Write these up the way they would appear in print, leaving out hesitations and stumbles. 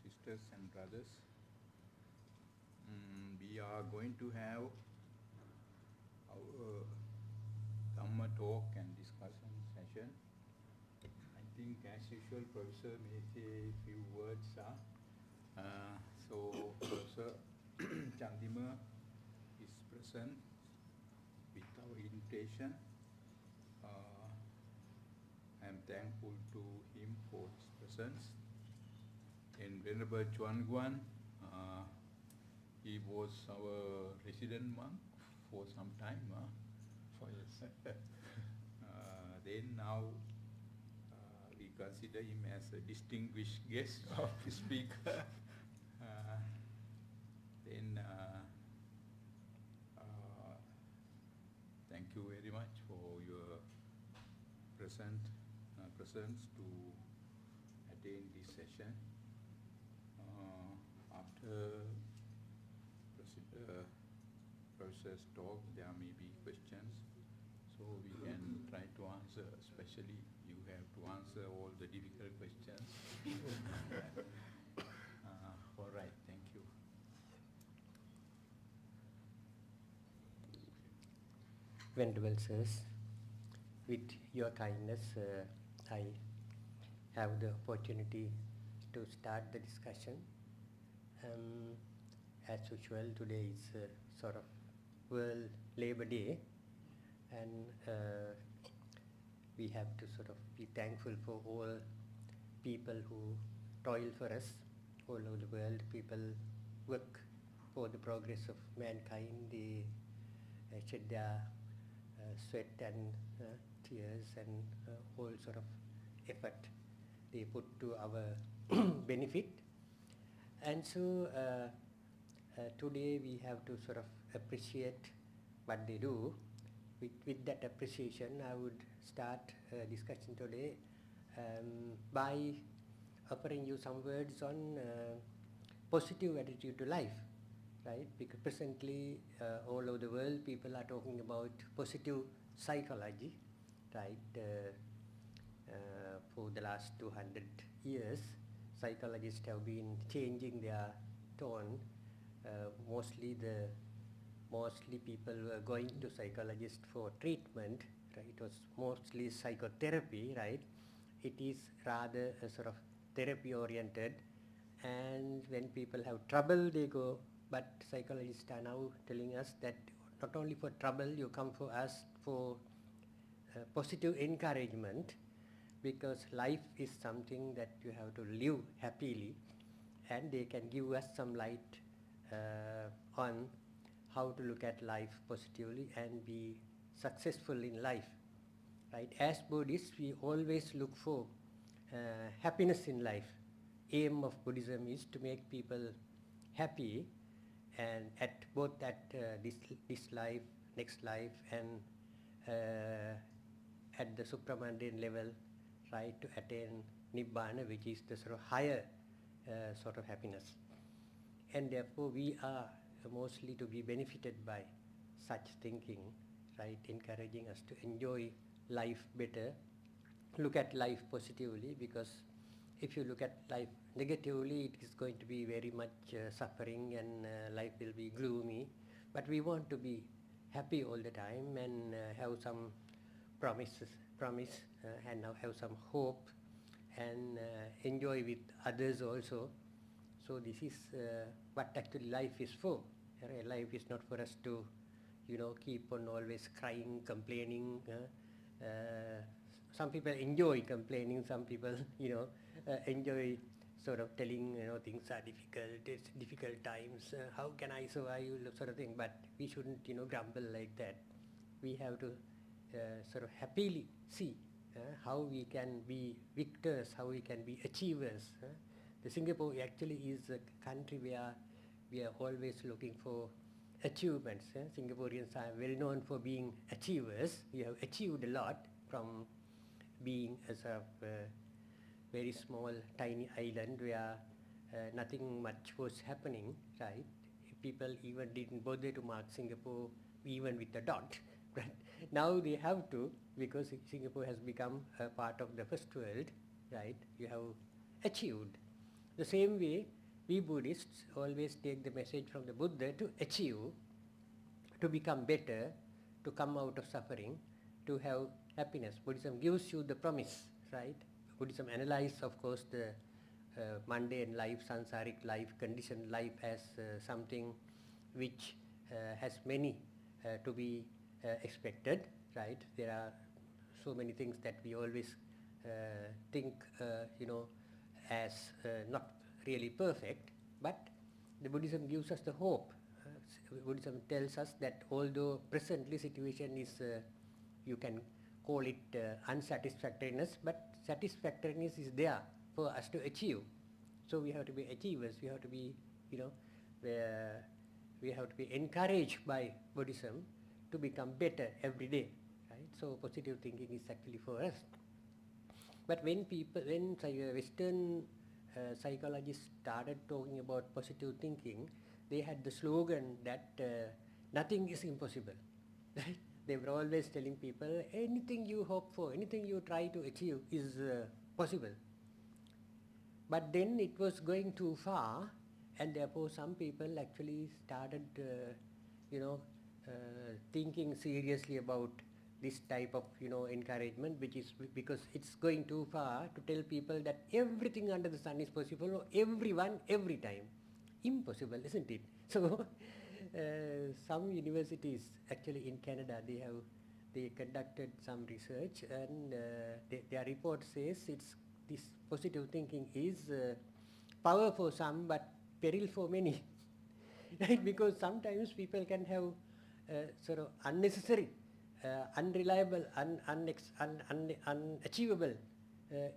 sisters and brothers. We are going to have our Dhamma talk and discussion session. I think as usual, Professor may say a few words. So Professor Chandima is present with our invitation. I am thankful to him for his presence. And Venerable Chuan Guan, he was our resident monk for some time. 4 years. Then now we consider him as a distinguished guest speaker. Then thank you very much for your presence to attend this session. After Professor's talk, there may be questions, so we can try to answer. Especially, you have to answer all the difficult questions. All right, thank you. Venerable sirs, with your kindness, I have the opportunity to start the discussion. As usual, today is sort of World Labour Day, and we have to sort of be thankful for all people who toil for us all over the world. People work for the progress of mankind. They shed their sweat and tears and all sort of effort they put to our benefit. And so today we have to sort of appreciate what they do. With that appreciation, I would start a discussion today by offering you some words on positive attitude to life, right? Because presently all over the world people are talking about positive psychology, right? For the last 200 years, psychologists have been changing their tone. Mostly people were going to psychologists for treatment, right? It was mostly psychotherapy, right? It is rather a sort of therapy oriented, and when people have trouble they go, but psychologists are now telling us that not only for trouble you come for us for positive encouragement, because life is something that you have to live happily, and they can give us some light on how to look at life positively and be successful in life, right? As Buddhists, we always look for happiness in life. Aim of Buddhism is to make people happy, and at both at this life, next life, and at the supramundane level, right, to attain Nibbana, which is the sort of higher sort of happiness. And therefore we are mostly to be benefited by such thinking, right, encouraging us to enjoy life better, look at life positively, because if you look at life negatively, it is going to be very much suffering, and life will be gloomy. But we want to be happy all the time and have some promise, and now have some hope, and enjoy with others also. So this is what actually life is for. Life is not for us to, keep on always crying, complaining. Some people enjoy complaining. Some people, enjoy sort of telling, things are difficult. It's difficult times. How can I survive? Sort of thing. But we shouldn't, grumble like that. We have to sort of happily see how we can be victors, how we can be achievers. The Singapore actually is a country where we are always looking for achievements. Singaporeans are well known for being achievers. We have achieved a lot from being a sort of very small, tiny island where nothing much was happening, right? People even didn't bother to mark Singapore even with a dot. But now they have to, because Singapore has become a part of the first world, right? You have achieved. The same way, we Buddhists always take the message from the Buddha to achieve, to become better, to come out of suffering, to have happiness. Buddhism gives you the promise, right? Buddhism analyzes, of course, the mundane life, sansaric life, conditioned life as something which has many to be expected, right? There are so many things that we always think, as not really perfect, but the Buddhism gives us the hope. Buddhism tells us that although presently situation is, you can call it unsatisfactoriness, but satisfactoriness is there for us to achieve. So we have to be achievers. We have to be, we have to be encouraged by Buddhism to become better every day, right? So positive thinking is actually for us. But when Western psychologists started talking about positive thinking, they had the slogan that nothing is impossible, right? They were always telling people, anything you hope for, anything you try to achieve is possible. But then it was going too far, and therefore some people actually started, thinking seriously about this type of, encouragement, which is because it's going too far to tell people that everything under the sun is possible, or everyone, every time. Impossible, isn't it? So some universities, actually in Canada, they conducted some research, and their report says this positive thinking is power for some but peril for many. Right? Because sometimes people can have sort of unnecessary, unreliable, unachievable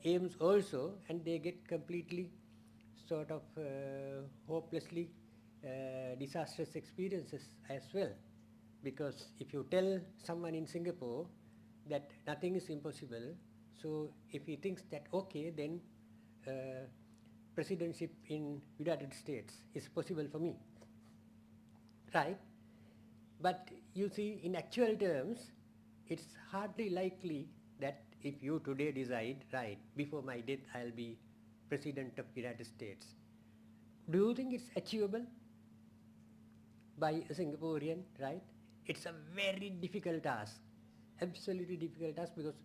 aims also, and they get completely sort of hopelessly disastrous experiences as well. Because if you tell someone in Singapore that nothing is impossible, so if he thinks that, okay, then presidency in United States is possible for me, right? But you see, in actual terms, it's hardly likely that if you today decide, right, before my death I'll be President of United States, do you think it's achievable by a Singaporean, right? It's a very difficult task, absolutely difficult task, because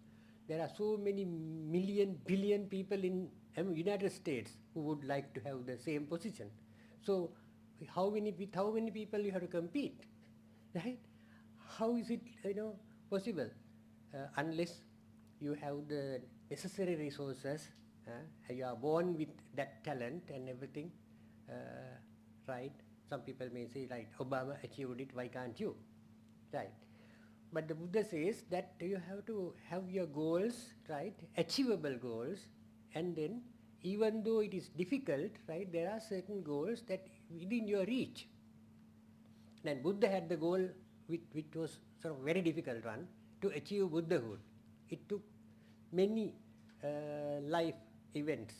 there are so many million, billion people in United States who would like to have the same position. So how many people you have to compete, right? How is it, possible? Unless you have the necessary resources, you are born with that talent and everything, right? Some people may say, right, Obama achieved it, why can't you? Right. But the Buddha says that you have to have your goals, right, achievable goals, and then even though it is difficult, right, there are certain goals that within your reach. Then Buddha had the goal which was sort of very difficult one, to achieve Buddhahood. It took many life events,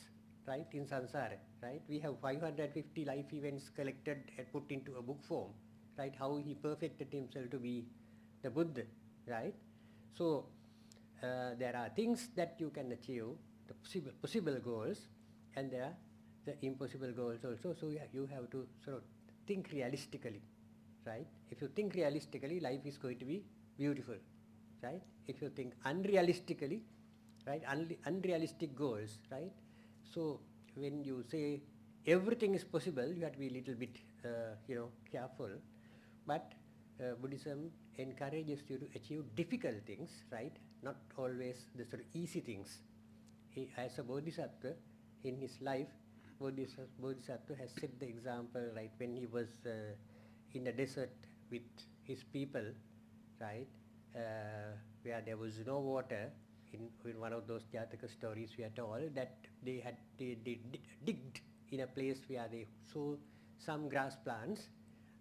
right, in samsara, right? We have 550 life events collected and put into a book form, right, how he perfected himself to be the Buddha, right? So there are things that you can achieve, the possible goals, and there are the impossible goals also. So you have to sort of think realistically, right? If you think realistically, life is going to be beautiful, right? If you think unrealistically, right, unrealistic goals, right? So when you say everything is possible, you have to be a little bit, careful. But Buddhism encourages you to achieve difficult things, right? Not always the sort of easy things. He, as a Bodhisattva, in his life, Bodhisattva has set the example, right, when he was in the desert with his people, right, where there was no water. In one of those Jataka stories we are told that they digged in a place where they saw some grass plants,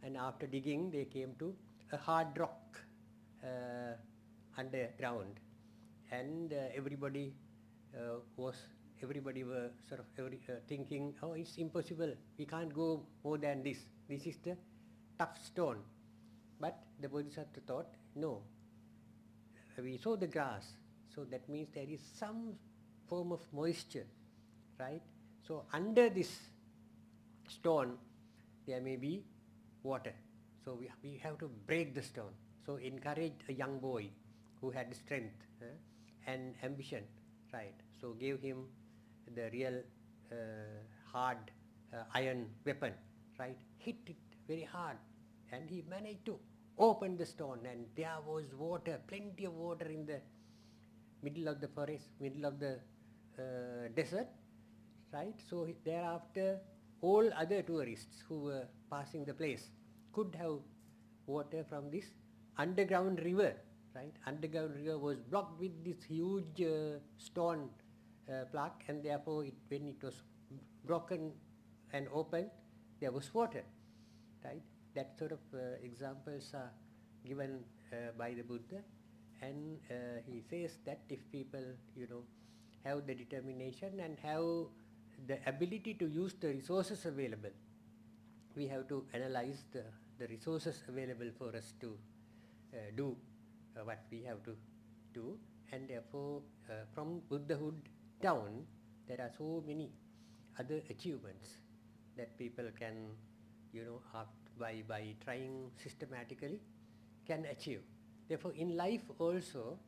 and after digging they came to a hard rock underground, and everybody were sort of thinking, oh, it's impossible, we can't go more than this is the tough stone. But the Bodhisattva thought, no, we saw the grass, so that means there is some form of moisture, right? So under this stone there may be water. So we have to break the stone. So encourage a young boy who had strength and ambition, right? So gave him the real hard iron weapon, right? Hit it very hard, and he managed to open the stone, and there was water, plenty of water in the middle of the forest, middle of the desert, right? So thereafter all other tourists who were passing the place could have water from this underground river, right? Underground river was blocked with this huge stone plaque, and therefore when it was broken and opened, there was water, right? That sort of examples are given by the Buddha, and he says that if people, have the determination and have the ability to use the resources available, we have to analyze the resources available for us to do what we have to do, and therefore from Buddhahood down there are so many other achievements that people can, by trying systematically can achieve. Therefore in life also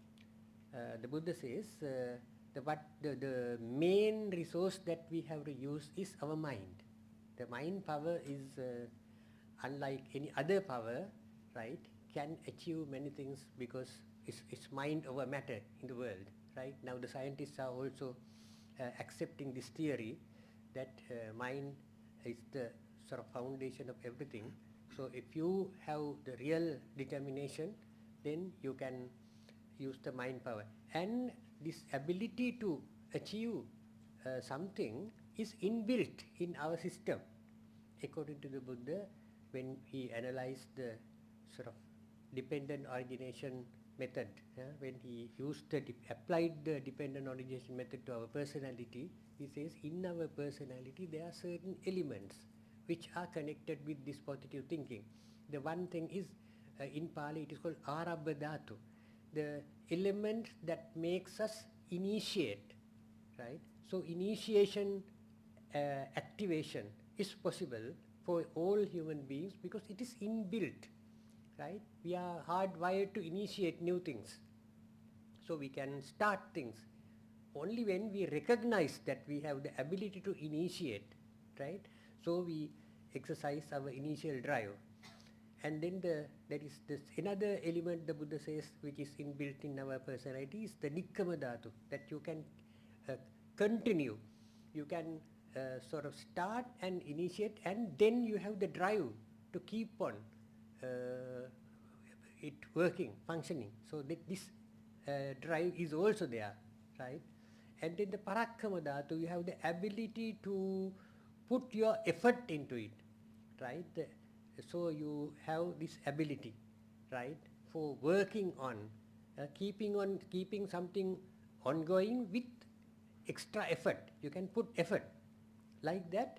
the Buddha says the main resource that we have to use is our mind. The mind power is unlike any other power, right, can achieve many things because it's mind over matter in the world, right? Now the scientists are also accepting this theory that mind is the sort of foundation of everything. So if you have the real determination, then you can use the mind power. And this ability to achieve something is inbuilt in our system. According to the Buddha, when he analyzed the sort of dependent origination method, when he applied the dependent origination method to our personality, he says in our personality there are certain elements which are connected with this positive thinking. The one thing is, in Pali it is called Arabha Dhatu, the element that makes us initiate, right? So initiation activation is possible for all human beings because it is inbuilt, right? We are hardwired to initiate new things. So we can start things only when we recognize that we have the ability to initiate, right? So we exercise our initial drive. And then there is this another element the Buddha says which is inbuilt in our personality is the Nikkama Dhatu, that you can continue. You can sort of start and initiate, and then you have the drive to keep on it working, functioning. So that this drive is also there, right? And then the Parakkama Dhatu, you have the ability to put your effort into it, right? So you have this ability, right, for working on, keeping something ongoing with extra effort. You can put effort. Like that,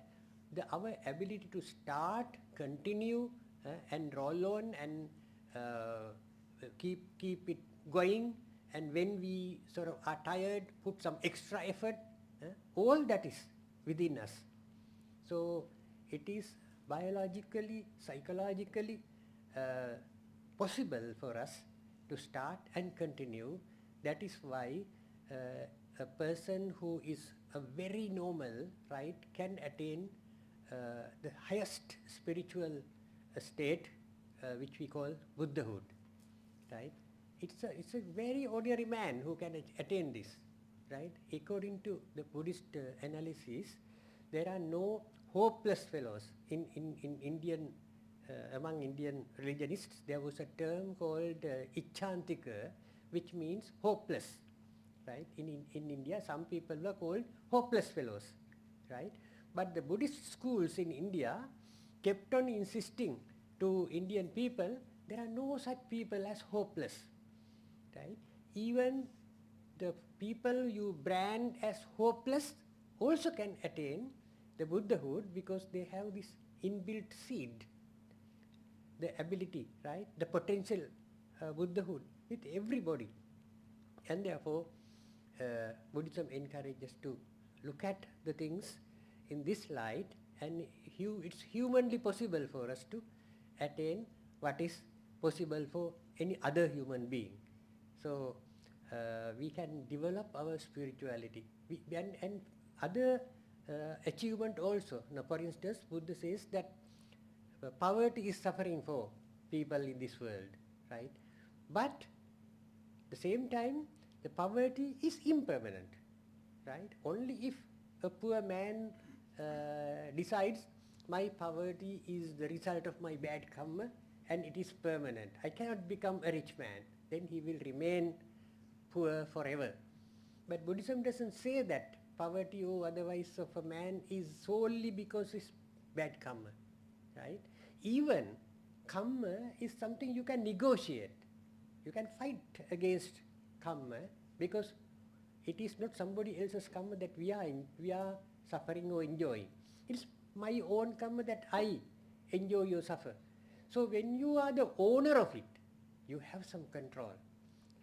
our ability to start, continue, and roll on and keep it going, and when we sort of are tired, put some extra effort, all that is within us. So it is biologically, psychologically possible for us to start and continue. That is why a person who is a very normal, right, can attain the highest spiritual state, which we call Buddhahood, right? It's a very ordinary man who can attain this, right? According to the Buddhist analysis, there are no hopeless fellows in Indian, among Indian religionists. There was a term called Icchantika, which means hopeless, right? In India, some people were called hopeless fellows, right? But the Buddhist schools in India kept on insisting to Indian people, there are no such people as hopeless, right? Even the people you brand as hopeless also can attain the Buddhahood because they have this inbuilt seed, the ability, right, the potential Buddhahood with everybody. And therefore Buddhism encourages to look at the things in this light, and it's humanly possible for us to attain what is possible for any other human being. So we can develop our spirituality. And other achievement also. Now, for instance, Buddha says that poverty is suffering for people in this world, right? But at the same time, the poverty is impermanent, right? Only if a poor man decides my poverty is the result of my bad karma and it is permanent, I cannot become a rich man, then he will remain poor forever. But Buddhism doesn't say that poverty or otherwise of a man is solely because it's bad karma, right? Even karma is something you can negotiate. You can fight against karma because it is not somebody else's karma that we are suffering or enjoying. It's my own karma that I enjoy or suffer. So when you are the owner of it, you have some control,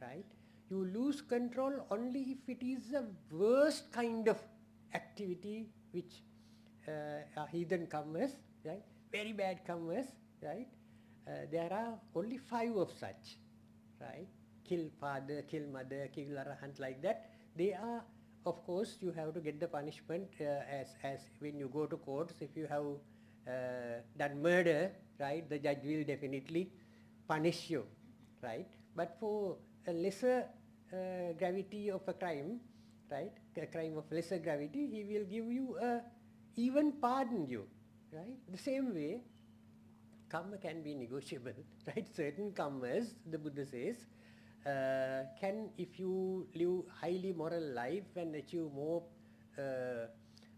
right? You lose control only if it is a worst kind of activity which are heathen karmas, right? Very bad karmas, right? There are only 5 of such, right? Kill father, kill mother, kill arahant, like that. They are, of course, you have to get the punishment as when you go to courts. If you have done murder, right, the judge will definitely punish you, right? But for a lesser gravity of a crime, right, a crime of lesser gravity, he will give you even pardon you, right? The same way, karma can be negotiable, right? Certain karmas, the Buddha says, can, if you live highly moral life and achieve more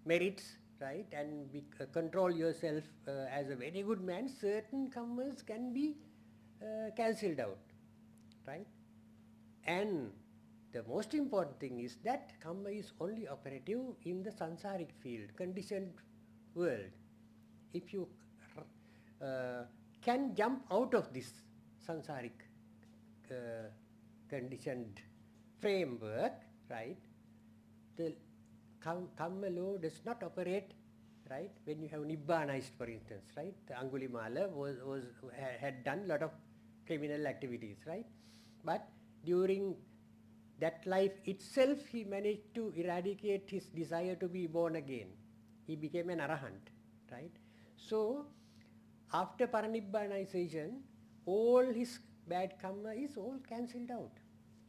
merits, right, and control yourself as a very good man, certain karmas can be cancelled out, right? And the most important thing is that karma is only operative in the sansaric field, conditioned world. If you can jump out of this sansaric conditioned framework, right, the karma law does not operate, right, when you have nibbanized, for instance, right? The Angulimala had done a lot of criminal activities, right? But during that life itself, he managed to eradicate his desire to be born again. He became an arahant, right? So, after paranibbanization, all his bad karma is all cancelled out,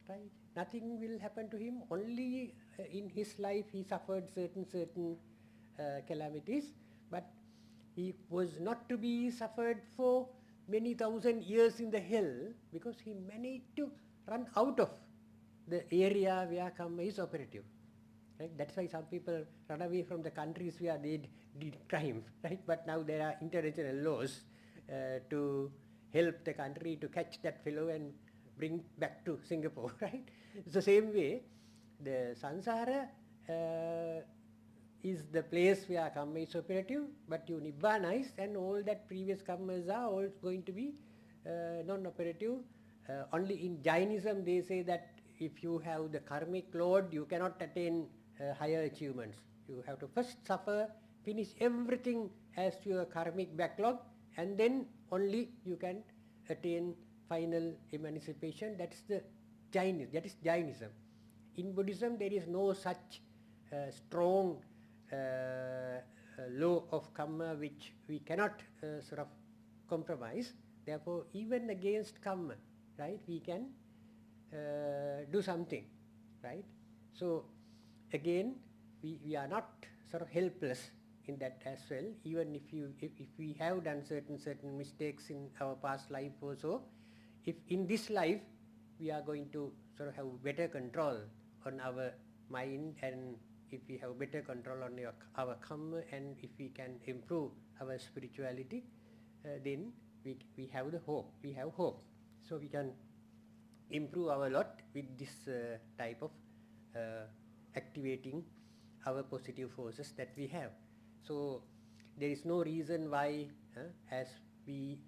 right? Nothing will happen to him. Only in his life he suffered certain calamities, but he was not to be suffered for many thousand years in the hell because he managed to run out of the area where karma is operative, right? That's why some people run away from the countries where they did crime, right? But now there are international laws to help the country to catch that fellow and bring back to Singapore, right? It's the same way, the samsara is the place where karma is operative, but you nibbanize and all that previous karmas are all going to be non-operative. Only in Jainism they say that if you have the karmic load, you cannot attain higher achievements. You have to first suffer, finish everything as your karmic backlog, and then only you can attain final emancipation. That's the Jainism. That is Jainism. In Buddhism, there is no such strong law of karma which we cannot sort of compromise. Therefore, even against karma, right, we can do something, right? So, again, we are not sort of helpless in that as well. Even if we have done certain mistakes in our past life also, if in this life we are going to sort of have better control on our mind, and if we have better control on our karma, and if we can improve our spirituality, then we have the hope. We have hope. So we can improve our lot with this type of activating our positive forces that we have. So there is no reason why as we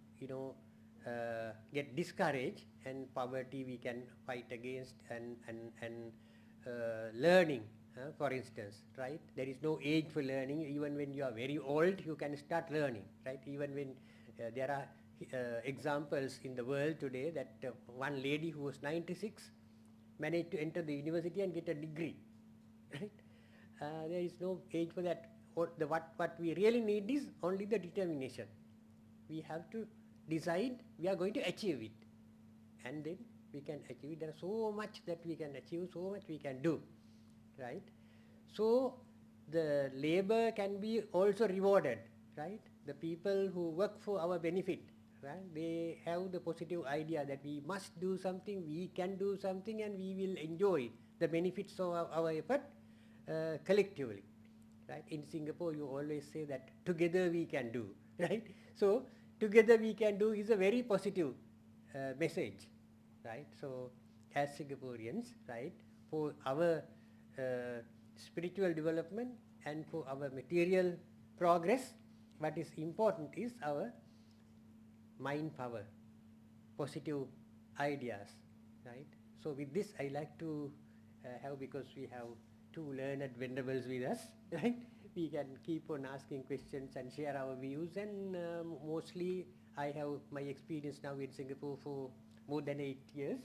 get discouraged, and poverty we can fight against, and learning for instance, right? There is no age for learning. Even when you are very old, you can start learning, right? Even when there are examples in the world today that one lady who was 96 managed to enter the university and get a degree, right? There is no age for that. What we really need is only the determination. We have to decide we are going to achieve it, and then we can achieve it. There is so much that we can achieve, so much we can do, right? So the labor can be also rewarded, right? The people who work for our benefit, right? They have the positive idea that we must do something, we can do something, and we will enjoy the benefits of our effort collectively, right? In Singapore, you always say that together we can do, right? So together we can do is a very positive message, right? So as Singaporeans, right, for our spiritual development and for our material progress, what is important is our mind power, positive ideas, right? So with this, I like to have, because we have two learned venerables with us, right? We can keep on asking questions and share our views, and mostly I have my experience now in Singapore for more than 8 years.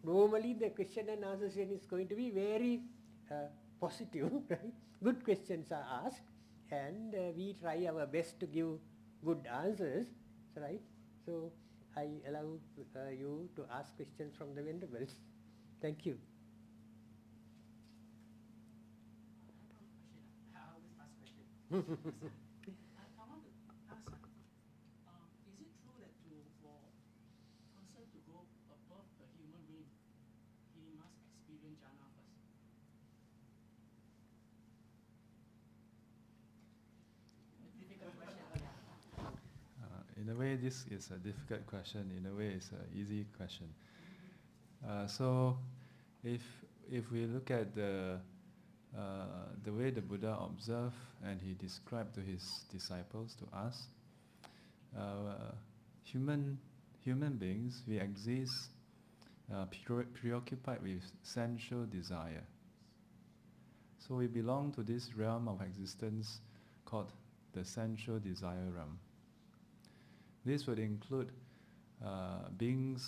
Normally the question and answer session is going to be very positive, right? Good questions are asked, and we try our best to give good answers, right? So I allow you to ask questions from the venerables. Thank you. I always ask questions. I want to ask, is it true that for a person to go above the human being, he must experience jhana first? A difficult question. In a way, this is a difficult question. In a way, it's an easy question. So, if we look at the way the Buddha observed and he described to his disciples, to us, human beings, we exist preoccupied with sensual desire. So we belong to this realm of existence called the sensual desire realm. This would include beings